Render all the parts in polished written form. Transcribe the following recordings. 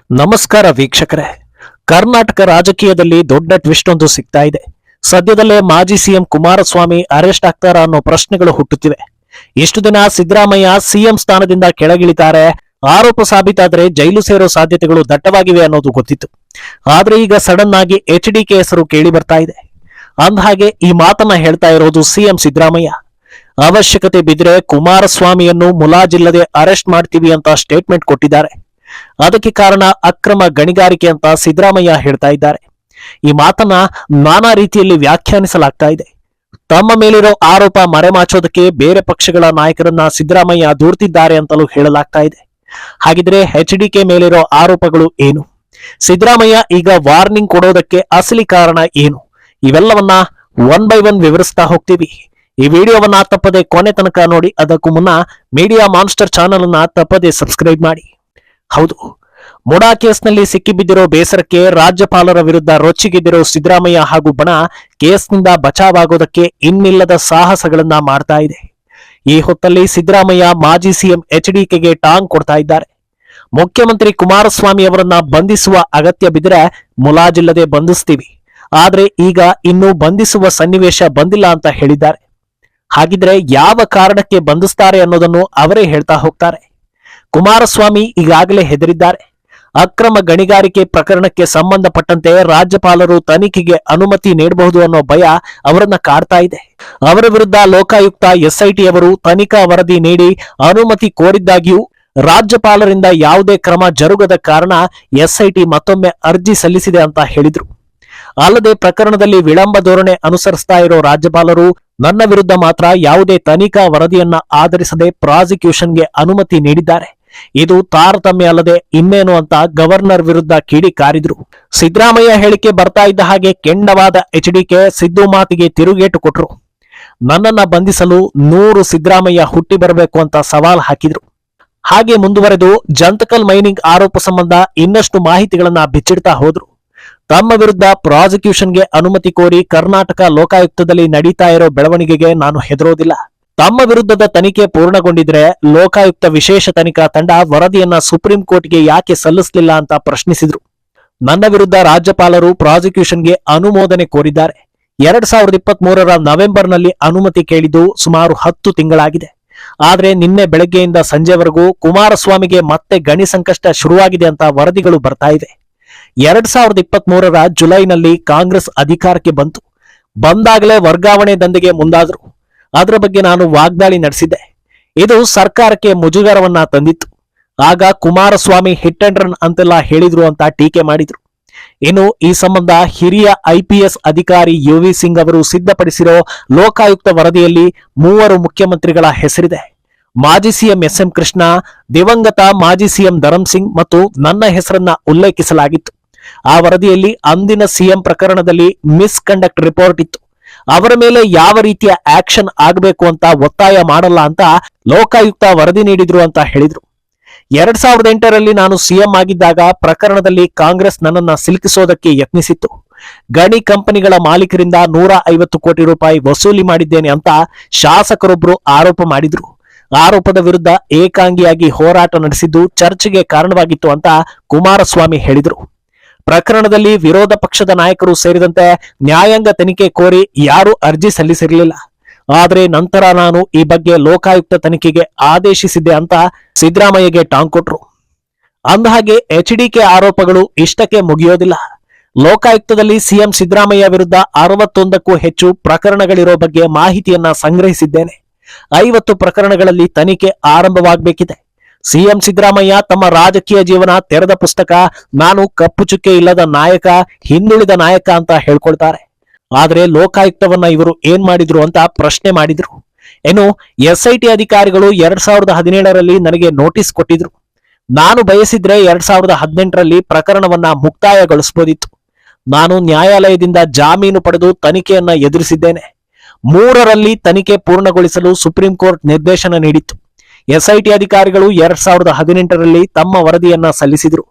ನಮಸ್ಕಾರ ವೀಕ್ಷಕರೇ. ಕರ್ನಾಟಕ ರಾಜಕೀಯದಲ್ಲಿ ದೊಡ್ಡ ಟ್ವಿಸ್ಟ್ ಒಂದು ಸಿಗ್ತಾ ಇದೆ. ಸದ್ಯದಲ್ಲೇ ಮಾಜಿ ಸಿಎಂ ಕುಮಾರಸ್ವಾಮಿ ಅರೆಸ್ಟ್ ಆಗ್ತಾರಾ ಅನ್ನೋ ಪ್ರಶ್ನೆಗಳು ಹುಟ್ಟುತ್ತಿವೆ. ಇಷ್ಟು ದಿನ ಸಿದ್ದರಾಮಯ್ಯ ಸಿಎಂ ಸ್ಥಾನದಿಂದ ಕೆಳಗಿಳಿತಾರೆ, ಆರೋಪ ಸಾಬೀತಾದರೆ ಜೈಲು ಸೇರೋ ಸಾಧ್ಯತೆಗಳು ದಟ್ಟವಾಗಿವೆ ಅನ್ನೋದು ಗೊತ್ತಿತ್ತು. ಆದ್ರೆ ಈಗ ಸಡನ್ ಆಗಿ HDK ಹೆಸರು ಕೇಳಿ ಬರ್ತಾ ಇದೆ. ಅಂದಹಾಗೆ ಈ ಮಾತನ್ನ ಹೇಳ್ತಾ ಇರೋದು ಸಿಎಂ ಸಿದ್ದರಾಮಯ್ಯ. ಅವಶ್ಯಕತೆ ಬಿದ್ದರೆ ಕುಮಾರಸ್ವಾಮಿಯನ್ನು ಮುಲಾಜಿಲ್ಲದೆ ಅರೆಸ್ಟ್ ಮಾಡ್ತೀವಿ ಅಂತ ಸ್ಟೇಟ್ಮೆಂಟ್ ಕೊಟ್ಟಿದ್ದಾರೆ. ಅದಕ್ಕೆ ಕಾರಣ ಅಕ್ರಮ ಗಣಿಗಾರಿಕೆ ಅಂತ ಸಿದ್ದರಾಮಯ್ಯ ಹೇಳ್ತಾ ಇದ್ದಾರೆ. ಈ ಮಾತನ್ನ ನಾನಾ ರೀತಿಯಲ್ಲಿ ವ್ಯಾಖ್ಯಾನಿಸಲಾಗ್ತಾ ಇದೆ. ತಮ್ಮ ಮೇಲಿರೋ ಆರೋಪ ಮರೆಮಾಚೋದಕ್ಕೆ ಬೇರೆ ಪಕ್ಷಗಳ ನಾಯಕರನ್ನ ಸಿದ್ದರಾಮಯ್ಯ ದೂರ್ತಿದ್ದಾರೆ ಅಂತಲೂ ಹೇಳಲಾಗ್ತಾ ಇದೆ. ಹಾಗಿದ್ರೆ HDK ಮೇಲಿರೋ ಆರೋಪಗಳು ಏನು? ಸಿದ್ದರಾಮಯ್ಯ ಈಗ ವಾರ್ನಿಂಗ್ ಕೊಡೋದಕ್ಕೆ ಅಸಲಿ ಕಾರಣ ಏನು? ಇವೆಲ್ಲವನ್ನ ಒನ್ ಬೈ ಒನ್ ವಿವರಿಸ್ತಾ ಹೋಗ್ತೀವಿ. ಈ ವಿಡಿಯೋವನ್ನ ತಪ್ಪದೆ ಕೊನೆ ತನಕ ನೋಡಿ. ಅದಕ್ಕೂ ಮುನ್ನ ಮೀಡಿಯಾ ಮಾನ್ಸ್ಟರ್ ಚಾನೆಲ್ ಅನ್ನ ತಪ್ಪದೆ ಸಬ್ಸ್ಕ್ರೈಬ್ ಮಾಡಿ. ಹೌದು, ಮುಡಾ ಕೇಸ್ನಲ್ಲಿ ಸಿಕ್ಕಿಬಿದ್ದಿರೋ ಬೇಸರಕ್ಕೆ ರಾಜ್ಯಪಾಲರ ವಿರುದ್ಧ ರೊಚ್ಚಿಗೆದ್ದಿರೋ ಸಿದ್ದರಾಮಯ್ಯ ಹಾಗೂ ಬಣ ಕೇಸ್ನಿಂದ ಬಚಾವಾಗೋದಕ್ಕೆ ಇನ್ನಿಲ್ಲದ ಸಾಹಸಗಳನ್ನ ಮಾಡ್ತಾ ಇದೆ. ಈ ಹೊತ್ತಲ್ಲಿ ಸಿದ್ದರಾಮಯ್ಯ ಮಾಜಿ ಸಿಎಂ HDKಗೆ ಟಾಂಗ್ ಕೊಡ್ತಾ ಇದ್ದಾರೆ. ಮುಖ್ಯಮಂತ್ರಿ ಕುಮಾರಸ್ವಾಮಿ ಅವರನ್ನ ಬಂಧಿಸುವ ಅಗತ್ಯ ಬಿದ್ದರೆ ಮುಲಾಜಿಲ್ಲದೆ ಬಂಧಿಸ್ತೀವಿ, ಆದ್ರೆ ಈಗ ಇನ್ನೂ ಬಂಧಿಸುವ ಸನ್ನಿವೇಶ ಬಂದಿಲ್ಲ ಅಂತ ಹೇಳಿದ್ದಾರೆ. ಹಾಗಿದ್ರೆ ಯಾವ ಕಾರಣಕ್ಕೆ ಬಂಧಿಸ್ತಾರೆ ಅನ್ನೋದನ್ನು ಅವರೇ ಹೇಳ್ತಾ ಹೋಗ್ತಾರೆ. ಕುಮಾರಸ್ವಾಮಿ ಈಗಾಗಲೇ ಹೆದರಿದ್ದಾರೆ. ಅಕ್ರಮ ಗಣಿಗಾರಿಕೆ ಪ್ರಕರಣಕ್ಕೆ ಸಂಬಂಧಪಟ್ಟಂತೆ ರಾಜ್ಯಪಾಲರು ತನಿಖೆಗೆ ಅನುಮತಿ ನೀಡಬಹುದು ಅನ್ನೋ ಭಯ ಅವರನ್ನ ಕಾಡ್ತಾ ಇದೆ. ಅವರ ವಿರುದ್ಧ ಲೋಕಾಯುಕ್ತ SIT ಅವರು ತನಿಖಾ ವರದಿ ನೀಡಿ ಅನುಮತಿ ಕೋರಿದ್ದಾಗಿಯೂ ರಾಜ್ಯಪಾಲರಿಂದ ಯಾವುದೇ ಕ್ರಮ ಜರುಗದ ಕಾರಣ SIT ಮತ್ತೊಮ್ಮೆ ಅರ್ಜಿ ಸಲ್ಲಿಸಿದೆ ಅಂತ ಹೇಳಿದ್ರು. ಅಲ್ಲದೆ ಪ್ರಕರಣದಲ್ಲಿ ವಿಳಂಬ ಧೋರಣೆ ಅನುಸರಿಸ್ತಾ ಇರೋ ರಾಜ್ಯಪಾಲರು ನನ್ನ ವಿರುದ್ಧ ಮಾತ್ರ ಯಾವುದೇ ತನಿಖಾ ವರದಿಯನ್ನ ಆಧರಿಸದೆ ಪ್ರಾಸಿಕ್ಯೂಷನ್ಗೆ ಅನುಮತಿ ನೀಡಿದ್ದಾರೆ. ಇದು ತಾರತಮ್ಯ ಅಲ್ಲದೆ ಇನ್ನೇನು ಅಂತ ಗವರ್ನರ್ ವಿರುದ್ಧ ಕಿಡಿಕಾರಿದ್ರು. ಸಿದ್ದರಾಮಯ್ಯ ಹೇಳಿಕೆ ಬರ್ತಾ ಇದ್ದ ಹಾಗೆ ಕೆಂಡವಾದ HDK ಸಿದ್ದು ಮಾತಿಗೆ ತಿರುಗೇಟು ಕೊಟ್ರು. ನನ್ನನ್ನ ಬಂಧಿಸಲು 100 ಸಿದ್ದರಾಮಯ್ಯ ಹುಟ್ಟಿ ಬರಬೇಕು ಅಂತ ಸವಾಲ್ ಹಾಕಿದ್ರು. ಹಾಗೆ ಮುಂದುವರೆದು ಜಂತಕಲ್ ಮೈನಿಂಗ್ ಆರೋಪ ಸಂಬಂಧ ಇನ್ನಷ್ಟು ಮಾಹಿತಿಗಳನ್ನ ಬಿಚ್ಚಿಡ್ತಾ ಹೋದ್ರು. ತಮ್ಮ ವಿರುದ್ಧ ಪ್ರಾಸಿಕ್ಯೂಷನ್ಗೆ ಅನುಮತಿ ಕೋರಿ ಕರ್ನಾಟಕ ಲೋಕಾಯುಕ್ತದಲ್ಲಿ ನಡೀತಾ ಇರೋ ಬೆಳವಣಿಗೆಗೆ ನಾನು ಹೆದರೋದಿಲ್ಲ. ತಮ್ಮ ವಿರುದ್ಧದ ತನಿಖೆ ಪೂರ್ಣಗೊಂಡಿದ್ರೆ ಲೋಕಾಯುಕ್ತ ವಿಶೇಷ ತನಿಖಾ ತಂಡ ವರದಿಯನ್ನ ಸುಪ್ರೀಂ ಕೋರ್ಟ್ಗೆ ಯಾಕೆ ಸಲ್ಲಿಸಲಿಲ್ಲ ಅಂತ ಪ್ರಶ್ನಿಸಿದ್ರು. ನನ್ನ ವಿರುದ್ಧ ರಾಜ್ಯಪಾಲರು ಪ್ರಾಸಿಕ್ಯೂಷನ್ಗೆ ಅನುಮೋದನೆ ಕೋರಿದ್ದಾರೆ. 2023 ನವೆಂಬರ್ನಲ್ಲಿ ಅನುಮತಿ ಕೇಳಿದ್ದು ಸುಮಾರು 10 ತಿಂಗಳಾಗಿದೆ. ಆದ್ರೆ ನಿನ್ನೆ ಬೆಳಗ್ಗೆಯಿಂದ ಸಂಜೆವರೆಗೂ ಕುಮಾರಸ್ವಾಮಿಗೆ ಮತ್ತೆ ಗಣಿ ಸಂಕಷ್ಟ ಶುರುವಾಗಿದೆ ಅಂತ ವರದಿಗಳು ಬರ್ತಾ ಇವೆ. 2023 ಜುಲೈನಲ್ಲಿ ಕಾಂಗ್ರೆಸ್ ಅಧಿಕಾರಕ್ಕೆ ಬಂದಾಗಲೇ ವರ್ಗಾವಣೆ ದಂಧೆಗೆ ಮುಂದಾದ್ರು. ಅದರ ಬಗ್ಗೆ ನಾನು ವಾಗ್ದಾಳಿ ನಡೆಸಿದ್ದೆ. ಇದು ಸರ್ಕಾರಕ್ಕೆ ಮುಜುಗರವನ್ನ ತಂದಿತ್ತು. ಆಗ ಕುಮಾರಸ್ವಾಮಿ ಹಿಟ್ ಅಂಡ್ ರನ್ ಅಂತೆಲ್ಲ ಹೇಳಿದ್ರು ಅಂತ ಟೀಕೆ ಮಾಡಿದ್ರು. ಇನ್ನು ಈ ಸಂಬಂಧ ಹಿರಿಯ IPS ಅಧಿಕಾರಿ UV ಸಿಂಗ್ ಅವರು ಸಿದ್ಧಪಡಿಸಿರೋ ಲೋಕಾಯುಕ್ತ ವರದಿಯಲ್ಲಿ 3 ಮುಖ್ಯಮಂತ್ರಿಗಳ ಹೆಸರಿದೆ. ಮಾಜಿ ಸಿಎಂ SM ಕೃಷ್ಣ, ದಿವಂಗತ ಮಾಜಿ ಸಿಎಂ ಧರಮ್ ಸಿಂಗ್ ಮತ್ತು ನನ್ನ ಹೆಸರನ್ನ ಉಲ್ಲೇಖಿಸಲಾಗಿತ್ತು. ಆ ವರದಿಯಲ್ಲಿ ಅಂದಿನ ಸಿಎಂ ಪ್ರಕರಣದಲ್ಲಿ ಮಿಸ್ಕಂಡಕ್ಟ್ ರಿಪೋರ್ಟ್ ಇತ್ತು. ಅವರ ಮೇಲೆ ಯಾವ ರೀತಿಯ ಆಕ್ಷನ್ ಆಗಬೇಕು ಅಂತ ಒತ್ತಾಯ ಮಾಡಲ್ಲ ಅಂತ ಲೋಕಾಯುಕ್ತ ವರದಿ ನೀಡಿದ್ರು ಅಂತ ಹೇಳಿದ್ರು. 2008ರಲ್ಲಿ ನಾನು ಸಿಎಂ ಆಗಿದ್ದಾಗ ಪ್ರಕರಣದಲ್ಲಿ ಕಾಂಗ್ರೆಸ್ ನನ್ನನ್ನ ಸಿಲುಕಿಸೋದಕ್ಕೆ ಯತ್ನಿಸಿತ್ತು. ಗಣಿ ಕಂಪನಿಗಳ ಮಾಲೀಕರಿಂದ 150 ಕೋಟಿ ರೂಪಾಯಿ ವಸೂಲಿ ಮಾಡಿದ್ದೇನೆ ಅಂತ ಶಾಸಕರೊಬ್ಬರು ಆರೋಪ ಮಾಡಿದ್ರು. ಆರೋಪದ ವಿರುದ್ಧ ಏಕಾಂಗಿಯಾಗಿ ಹೋರಾಟ ನಡೆಸಿದ್ದು ಚರ್ಚೆಗೆ ಕಾರಣವಾಗಿತ್ತು ಅಂತ ಕುಮಾರಸ್ವಾಮಿ ಹೇಳಿದ್ರು. ಪ್ರಕರಣದಲ್ಲಿ ವಿರೋಧ ಪಕ್ಷದ ನಾಯಕರು ಸೇರಿದಂತೆ ನ್ಯಾಯಾಂಗ ತನಿಖೆ ಕೋರಿ ಯಾರೂ ಅರ್ಜಿ ಸಲ್ಲಿಸಿರಲಿಲ್ಲ. ಆದರೆ ನಂತರ ನಾನು ಈ ಬಗ್ಗೆ ಲೋಕಾಯುಕ್ತ ತನಿಖೆಗೆ ಆದೇಶಿಸಿದ್ದೆ ಅಂತ ಸಿದ್ದರಾಮಯ್ಯಗೆ ಟಾಂಗ್ ಕೊಟ್ರು. ಅಂದಹಾಗೆ HDK ಆರೋಪಗಳು ಇಷ್ಟಕ್ಕೆ ಮುಗಿಯೋದಿಲ್ಲ. ಲೋಕಾಯುಕ್ತದಲ್ಲಿ ಸಿಎಂ ಸಿದ್ದರಾಮಯ್ಯ ವಿರುದ್ಧ 61ಕ್ಕೂ ಹೆಚ್ಚು ಪ್ರಕರಣಗಳಿರೋ ಬಗ್ಗೆ ಮಾಹಿತಿಯನ್ನ ಸಂಗ್ರಹಿಸಿದ್ದೇನೆ. 50 ಪ್ರಕರಣಗಳಲ್ಲಿ ತನಿಖೆ ಆರಂಭವಾಗಬೇಕಿದೆ. ಸಿಎಂ ಸಿದ್ದರಾಮಯ್ಯ ತಮ್ಮ ರಾಜಕೀಯ ಜೀವನ ತೆರೆದ ಪುಸ್ತಕ, ನಾನು ಕಪ್ಪು ಚುಕ್ಕೆ ಇಲ್ಲದ ನಾಯಕ, ಹಿಂದುಳಿದ ನಾಯಕ ಅಂತ ಹೇಳ್ಕೊಳ್ತಾರೆ. ಆದ್ರೆ ಲೋಕಾಯುಕ್ತವನ್ನ ಇವರು ಏನ್ ಮಾಡಿದ್ರು ಅಂತ ಪ್ರಶ್ನೆ ಮಾಡಿದ್ರು. ಏನು SIT ಅಧಿಕಾರಿಗಳು 2017ರಲ್ಲಿ ನನಗೆ ನೋಟಿಸ್ ಕೊಟ್ಟಿದ್ರು. ನಾನು ಬಯಸಿದ್ರೆ 2018ರಲ್ಲಿ ಪ್ರಕರಣವನ್ನ ಮುಕ್ತಾಯಗೊಳಿಸಬಹುದಿತ್ತು. ನಾನು ನ್ಯಾಯಾಲಯದಿಂದ ಜಾಮೀನು ಪಡೆದು ತನಿಖೆಯನ್ನ ಎದುರಿಸಿದ್ದೇನೆ. 3ರಲ್ಲಿ ತನಿಖೆ ಪೂರ್ಣಗೊಳಿಸಲು ಸುಪ್ರೀಂ ಕೋರ್ಟ್ ನಿರ್ದೇಶನ ನೀಡಿತ್ತು. SIT ಅಧಿಕಾರಿಗಳು 2018ರಲ್ಲಿ ತಮ್ಮ ವರದಿಯನ್ನ ಸಲ್ಲಿಸಿದ್ರು.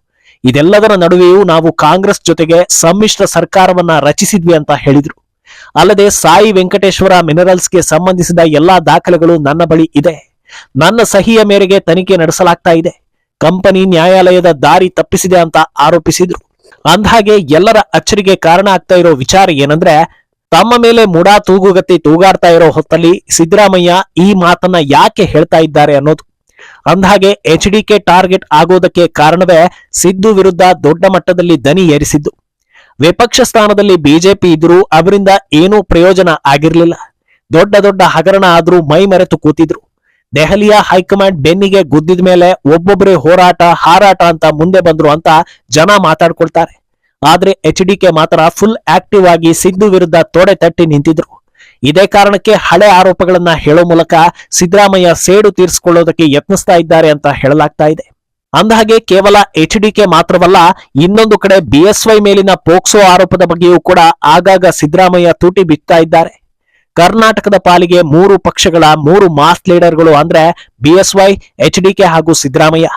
ಇದೆಲ್ಲದರ ನಡುವೆಯೂ ನಾವು ಕಾಂಗ್ರೆಸ್ ಜೊತೆಗೆ ಸಮ್ಮಿಶ್ರ ಸರ್ಕಾರವನ್ನ ರಚಿಸಿದ್ವಿ ಅಂತ ಹೇಳಿದ್ರು. ಅಲ್ಲದೆ ಸಾಯಿ ವೆಂಕಟೇಶ್ವರ ಮಿನರಲ್ಸ್ಗೆ ಸಂಬಂಧಿಸಿದ ಎಲ್ಲಾ ದಾಖಲೆಗಳು ನನ್ನ ಬಳಿ ಇದೆ. ನನ್ನ ಸಹಿಯ ಮೇರೆಗೆ ತನಿಖೆ ನಡೆಸಲಾಗ್ತಾ ಇದೆ. ಕಂಪನಿ ನ್ಯಾಯಾಲಯದ ದಾರಿ ತಪ್ಪಿಸಿದೆ ಅಂತ ಆರೋಪಿಸಿದ್ರು. ಅಂದ್ಹಾಗೆ ಎಲ್ಲರ ಅಚ್ಚರಿಗೆ ಕಾರಣ ಆಗ್ತಾ ಇರೋ ವಿಚಾರ ಏನಂದ್ರೆ, ತಮ್ಮ ಮೇಲೆ ಮುಡಾ ತೂಗುಗತ್ತಿ ತೂಗಾಡ್ತಾ ಇರೋ ಹೊತ್ತಲ್ಲಿ ಸಿದ್ದರಾಮಯ್ಯ ಈ ಮಾತನ್ನ ಯಾಕೆ ಹೇಳ್ತಾ ಇದ್ದಾರೆ ಅನ್ನೋದು. ಅಂದ್ಹಾಗೆ HDK ಟಾರ್ಗೆಟ್ ಆಗೋದಕ್ಕೆ ಕಾರಣವೇ ಸಿದ್ದು ವಿರುದ್ಧ ದೊಡ್ಡ ಮಟ್ಟದಲ್ಲಿ ದನಿ ಏರಿಸಿದ್ದು. ವಿಪಕ್ಷ ಸ್ಥಾನದಲ್ಲಿ ಬಿಜೆಪಿ ಇದ್ರೂ ಅವರಿಂದ ಏನೂ ಪ್ರಯೋಜನ ಆಗಿರ್ಲಿಲ್ಲ. ದೊಡ್ಡ ದೊಡ್ಡ ಹಗರಣ ಆದ್ರೂ ಮೈ ಮರೆತು ಕೂತಿದ್ರು. ದೆಹಲಿಯ ಹೈಕಮಾಂಡ್ ಬೆನ್ನಿಗೆ ಗುದ್ದಿದ ಮೇಲೆ ಒಬ್ಬೊಬ್ಬರೇ ಹೋರಾಟ ಹಾರಾಟ ಅಂತ ಮುಂದೆ ಬಂದ್ರು ಅಂತ ಜನ ಮಾತಾಡ್ಕೊಳ್ತಾರೆ. ಆದ್ರೆ HDK ಮಾತ್ರ ಫುಲ್ ಆಕ್ಟಿವ್ ಆಗಿ ಸಿದ್ದು ವಿರುದ್ಧ ತೊಡೆ ತಟ್ಟಿ ನಿಂತಿದ್ರು. ಇದೇ ಕಾರಣಕ್ಕೆ ಹಳೆ ಆರೋಪಗಳನ್ನ ಹೇಳೋ ಮೂಲಕ ಸಿದ್ದರಾಮಯ್ಯ ಸೇಡು ತೀರಿಸಿಕೊಳ್ಳೋದಕ್ಕೆ ಯತ್ನಿಸ್ತಾ ಇದ್ದಾರೆ ಅಂತ ಹೇಳಲಾಗ್ತಾ ಇದೆ. ಅಂದಹಾಗೆ ಕೇವಲ HDK ಮಾತ್ರವಲ್ಲ, ಇನ್ನೊಂದು ಕಡೆ BSY ಮೇಲಿನ ಪೋಕ್ಸೋ ಆರೋಪದ ಬಗ್ಗೆಯೂ ಕೂಡ ಆಗಾಗ ಸಿದ್ದರಾಮಯ್ಯ ತೂಟಿ ಬಿಡ್ತಾ ಇದ್ದಾರೆ. ಕರ್ನಾಟಕದ ಪಾಲಿಗೆ 3 ಪಕ್ಷಗಳ 3 ಮಾಸ್ ಲೀಡರ್ಗಳು ಅಂದ್ರೆ BSY, HDK ಹಾಗೂ ಸಿದ್ದರಾಮಯ್ಯ.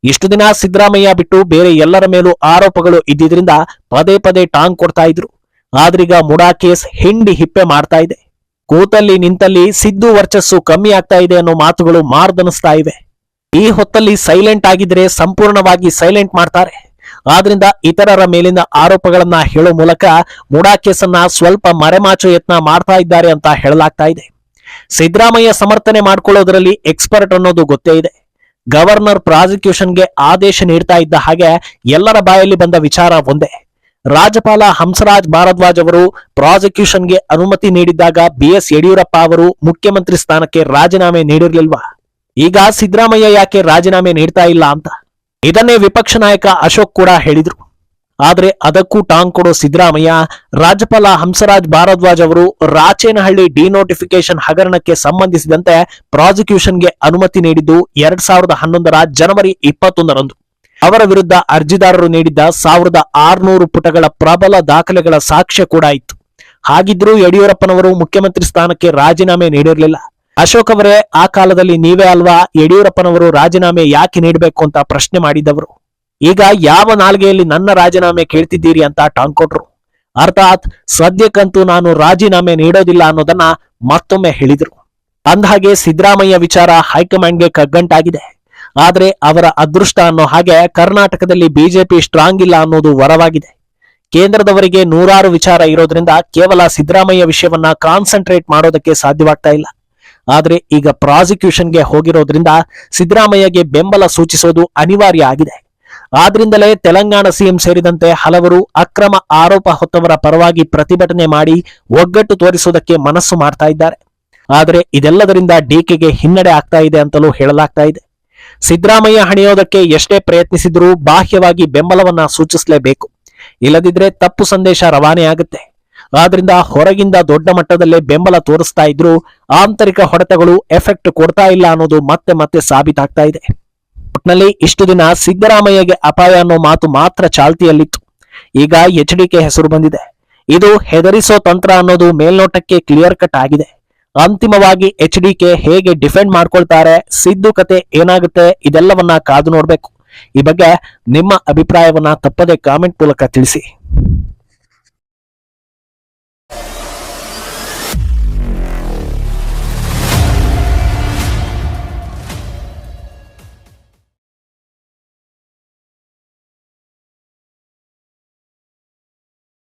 ಇಷ್ಟು ದಿನ ಸಿದ್ದರಾಮಯ್ಯ ಬಿಟ್ಟು ಬೇರೆ ಎಲ್ಲರ ಮೇಲೂ ಆರೋಪಗಳು ಇದ್ದಿದ್ರಿಂದ ಪದೇ ಪದೇ ಟಾಂಗ್ ಕೊಡ್ತಾ ಇದ್ರು. ಆದ್ರೀಗ ಮುಡಾ ಕೇಸ್ ಹಿಂಡಿ ಹಿಪ್ಪೆ ಮಾಡ್ತಾ ಇದೆ. ಕೂತಲ್ಲಿ ನಿಂತಲ್ಲಿ ಸಿದ್ದು ವರ್ಚಸ್ಸು ಕಮ್ಮಿ ಆಗ್ತಾ ಇದೆ ಅನ್ನೋ ಮಾತುಗಳು ಮಾರ್ದನಿಸ್ತಾ ಇವೆ. ಈ ಹೊತ್ತಲ್ಲಿ ಸೈಲೆಂಟ್ ಆಗಿದ್ರೆ ಸಂಪೂರ್ಣವಾಗಿ ಸೈಲೆಂಟ್ ಮಾಡ್ತಾರೆ. ಆದ್ರಿಂದ ಇತರರ ಮೇಲಿನ ಆರೋಪಗಳನ್ನ ಹೇಳೋ ಮೂಲಕ ಮುಡಾ ಕೇಸನ್ನ ಸ್ವಲ್ಪ ಮರೆಮಾಚೋ ಯತ್ನ ಮಾಡ್ತಾ ಇದ್ದಾರೆ ಅಂತ ಹೇಳಲಾಗ್ತಾ ಇದೆ. ಸಿದ್ದರಾಮಯ್ಯ ಸಮರ್ಥನೆ ಮಾಡ್ಕೊಳ್ಳೋದ್ರಲ್ಲಿ ಎಕ್ಸ್ಪರ್ಟ್ ಅನ್ನೋದು ಗೊತ್ತೇ ಇದೆ. ಗವರ್ನರ್ ಪ್ರಾಸಿಕ್ಯೂಷನ್ಗೆ ಆದೇಶ ನೀಡ್ತಾ ಇದ್ದ ಹಾಗೆ ಎಲ್ಲರ ಬಾಯಲ್ಲಿ ಬಂದ ವಿಚಾರ ಒಂದೇ. ರಾಜ್ಯಪಾಲ ಹಂಸರಾಜ್ ಭಾರದ್ವಾಜ್ ಅವರು ಪ್ರಾಸಿಕ್ಯೂಷನ್ಗೆ ಅನುಮತಿ ನೀಡಿದ್ದಾಗ BS ಯಡಿಯೂರಪ್ಪ ಅವರು ಮುಖ್ಯಮಂತ್ರಿ ಸ್ಥಾನಕ್ಕೆ ರಾಜೀನಾಮೆ ನೀಡಿರ್ಲಿಲ್ವಾ? ಈಗ ಸಿದ್ದರಾಮಯ್ಯ ಯಾಕೆ ರಾಜೀನಾಮೆ ನೀಡ್ತಾ ಇಲ್ಲ ಅಂತ ಇದನ್ನೇ ವಿಪಕ್ಷ ನಾಯಕ ಅಶೋಕ್ ಕೂಡ ಹೇಳಿದ್ರು. ಆದ್ರೆ ಅದಕ್ಕೂ ಟಾಂಗ್ ಕೊಡೋ ಸಿದ್ದರಾಮಯ್ಯ ರಾಜ್ಯಪಾಲ ಹಂಸರಾಜ್ ಭಾರದ್ವಾಜ್ ಅವರು ರಾಚೇನಹಳ್ಳಿ ಡಿನೋಟಿಫಿಕೇಶನ್ ಹಗರಣಕ್ಕೆ ಸಂಬಂಧಿಸಿದಂತೆ ಪ್ರಾಸಿಕ್ಯೂಷನ್ಗೆ ಅನುಮತಿ ನೀಡಿದ್ದು 2011 ಜನವರಿ 21ರಂದು. ಅವರ ವಿರುದ್ಧ ಅರ್ಜಿದಾರರು ನೀಡಿದ್ದ 1600 ಪುಟಗಳ ಪ್ರಬಲ ದಾಖಲೆಗಳ ಸಾಕ್ಷ್ಯ ಕೂಡ ಇತ್ತು. ಹಾಗಿದ್ರೂ ಯಡಿಯೂರಪ್ಪನವರು ಮುಖ್ಯಮಂತ್ರಿ ಸ್ಥಾನಕ್ಕೆ ರಾಜೀನಾಮೆ ನೀಡಿರಲಿಲ್ಲ. ಅಶೋಕ್ ಅವರೇ ಆ ಕಾಲದಲ್ಲಿ ನೀವೇ ಅಲ್ವಾ ಯಡಿಯೂರಪ್ಪನವರು ರಾಜೀನಾಮೆ ಯಾಕೆ ನೀಡಬೇಕು ಅಂತ ಪ್ರಶ್ನೆ ಮಾಡಿದವರು. ಈಗ ಯಾವ ನಾಲ್ಗೆಯಲ್ಲಿ ನನ್ನ ರಾಜೀನಾಮೆ ಕೇಳ್ತಿದ್ದೀರಿ ಅಂತ ಟಾಂಗ್ ಕೊಟ್ರು. ಅರ್ಥಾತ್ ಸದ್ಯಕ್ಕಂತೂ ನಾನು ರಾಜೀನಾಮೆ ನೀಡೋದಿಲ್ಲ ಅನ್ನೋದನ್ನ ಮತ್ತೊಮ್ಮೆ ಹೇಳಿದ್ರು. ಅಂದ್ಹಾಗೆ ಸಿದ್ದರಾಮಯ್ಯ ವಿಚಾರ ಹೈಕಮಾಂಡ್ಗೆ ಕಗ್ಗಂಟಾಗಿದೆ. ಆದ್ರೆ ಅವರ ಅದೃಷ್ಟ ಅನ್ನೋ ಹಾಗೆ ಕರ್ನಾಟಕದಲ್ಲಿ ಬಿಜೆಪಿ ಸ್ಟ್ರಾಂಗ್ ಇಲ್ಲ ಅನ್ನೋದು ವರವಾಗಿದೆ. ಕೇಂದ್ರದವರಿಗೆ 100 ವಿಚಾರ ಇರೋದ್ರಿಂದ ಕೇವಲ ಸಿದ್ದರಾಮಯ್ಯ ವಿಷಯವನ್ನ ಕಾನ್ಸಂಟ್ರೇಟ್ ಮಾಡೋದಕ್ಕೆ ಸಾಧ್ಯವಾಗ್ತಾ ಇಲ್ಲ. ಆದ್ರೆ ಈಗ ಪ್ರಾಸಿಕ್ಯೂಷನ್ಗೆ ಹೋಗಿರೋದ್ರಿಂದ ಸಿದ್ದರಾಮಯ್ಯಗೆ ಬೆಂಬಲ ಸೂಚಿಸೋದು ಅನಿವಾರ್ಯ ಆಗಿದೆ. ಆದ್ರಿಂದಲೇ ತೆಲಂಗಾಣ ಸಿಎಂ ಸೇರಿದಂತೆ ಹಲವರು ಅಕ್ರಮ ಆರೋಪ ಹೊತ್ತವರ ಪರವಾಗಿ ಪ್ರತಿಭಟನೆ ಮಾಡಿ ಒಗ್ಗಟ್ಟು ತೋರಿಸುವುದಕ್ಕೆ ಮನಸ್ಸು ಮಾಡ್ತಾ ಇದ್ದಾರೆ. ಆದ್ರೆ ಇದೆಲ್ಲದರಿಂದ DKಗೆ ಹಿನ್ನಡೆ ಆಗ್ತಾ ಇದೆ ಅಂತಲೂ ಹೇಳಲಾಗ್ತಾ ಇದೆ. ಸಿದ್ದರಾಮಯ್ಯ ಹಣಿಯೋದಕ್ಕೆ ಎಷ್ಟೇ ಪ್ರಯತ್ನಿಸಿದ್ರೂ ಬಾಹ್ಯವಾಗಿ ಬೆಂಬಲವನ್ನ ಸೂಚಿಸಲೇಬೇಕು. ಇಲ್ಲದಿದ್ರೆ ತಪ್ಪು ಸಂದೇಶ ರವಾನೆಯಾಗುತ್ತೆ. ಆದ್ರಿಂದ ಹೊರಗಿಂದ ದೊಡ್ಡ ಮಟ್ಟದಲ್ಲೇ ಬೆಂಬಲ ತೋರಿಸ್ತಾ ಇದ್ರು ಆಂತರಿಕ ಹೊಡೆತಗಳು ಎಫೆಕ್ಟ್ ಕೊಡ್ತಾ ಇಲ್ಲ ಅನ್ನೋದು ಮತ್ತೆ ಮತ್ತೆ ಸಾಬೀತಾಗ್ತಾ ಇದೆ. ಒಟ್ನಲ್ಲಿ ಇಷ್ಟು ದಿನ ಸಿದ್ದರಾಮಯ್ಯಗೆ ಅಪಾಯ ಅನ್ನೋ ಮಾತು ಮಾತ್ರ ಚಾಲ್ತಿಯಲ್ಲಿತ್ತು. ಈಗ HDK ಹೆಸರು ಬಂದಿದೆ. ಇದು ಹೆದರಿಸೋ ತಂತ್ರ ಅನ್ನೋದು ಮೇಲ್ನೋಟಕ್ಕೆ ಕ್ಲಿಯರ್ ಕಟ್ ಆಗಿದೆ. ಅಂತಿಮವಾಗಿ HDK ಹೇಗೆ ಡಿಫೆಂಡ್ ಮಾಡ್ಕೊಳ್ತಾರೆ, ಸಿದ್ದು ಕತೆ ಏನಾಗುತ್ತೆ, ಇದೆಲ್ಲವನ್ನ ಕಾದು ನೋಡ್ಬೇಕು. ಈ ಬಗ್ಗೆ ನಿಮ್ಮ ಅಭಿಪ್ರಾಯವನ್ನ ತಪ್ಪದೆ ಕಾಮೆಂಟ್ ಮೂಲಕ ತಿಳಿಸಿ.